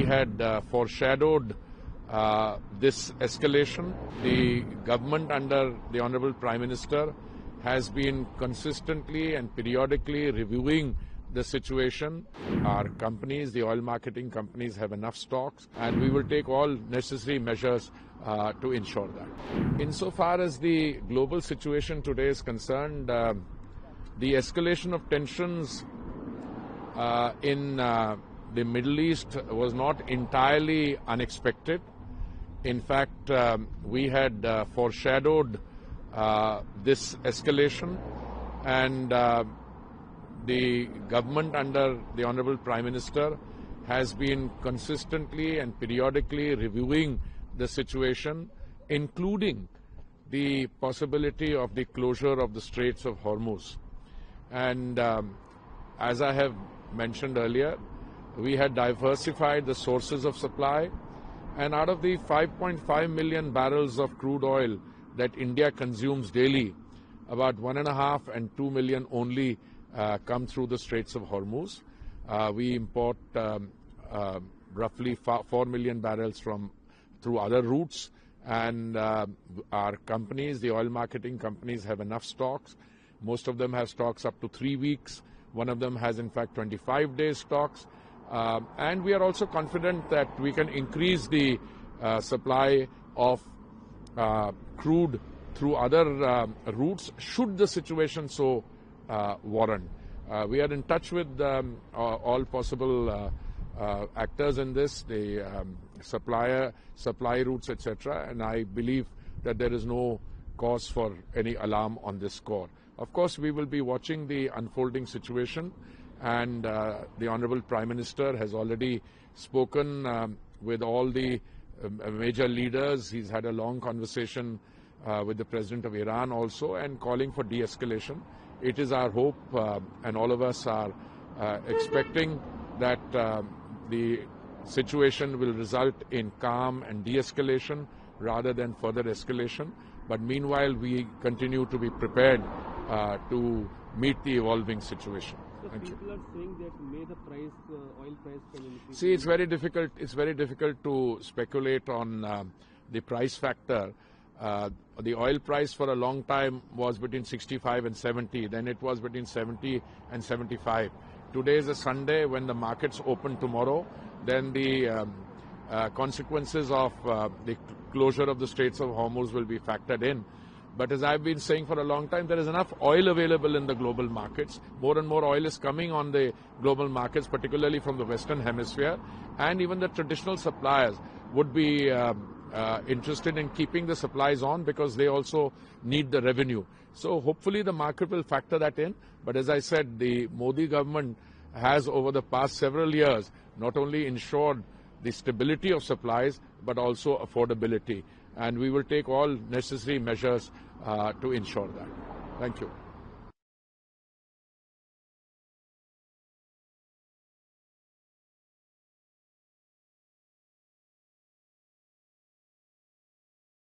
had foreshadowed this escalation. The government under the Honorable Prime Minister has been consistently and periodically reviewing the situation. Our companies, the oil marketing companies, have enough stocks, and we will take all necessary measures to ensure that. Insofar as the global situation today is concerned, the escalation of tensions in the Middle East was not entirely unexpected. In fact, we had foreshadowed this escalation, and the government under the Honorable Prime Minister has been consistently and periodically reviewing the situation, including the possibility of the closure of the Straits of Hormuz. And as I have mentioned earlier, we had diversified the sources of supply, and out of the 5.5 million barrels of crude oil that India consumes daily, about 1.5 and 2 million only come through the Straits of Hormuz. We import roughly 4 million barrels through other routes, and our companies, the oil marketing companies, have enough stocks. Most of them have stocks up to 3 weeks. One of them has, in fact, 25 days stocks. And we are also confident that we can increase the supply of crude through other routes should the situation so warrant. We are in touch with all possible actors in this, the supply routes, etc., and I believe that there is no cause for any alarm on this score. Of course, we will be watching the unfolding situation, and the Honorable Prime Minister has already spoken with all the major leaders. He's had a long conversation with the President of Iran also, and calling for de-escalation. It is our hope, and all of us are expecting that the situation will result in calm and de-escalation rather than further escalation. But meanwhile, we continue to be prepared to meet the evolving situation. Thank you. People are saying that may the price, oil price can increase. See, it's very difficult. It's very difficult to speculate on the price factor. The oil price for a long time was between 65 and 70. Then it was between 70 and 75. Today is a Sunday. When the markets open tomorrow, then the consequences of the closure of the Straits of Hormuz will be factored in. But as I've been saying for a long time, there is enough oil available in the global markets. More and more oil is coming on the global markets, particularly from the Western Hemisphere. And even the traditional suppliers would be interested in keeping the supplies on because they also need the revenue. So hopefully the market will factor that in. But as I said, the Modi government has over the past several years not only ensured the stability of supplies but also affordability. And we will take all necessary measures to ensure that. Thank you.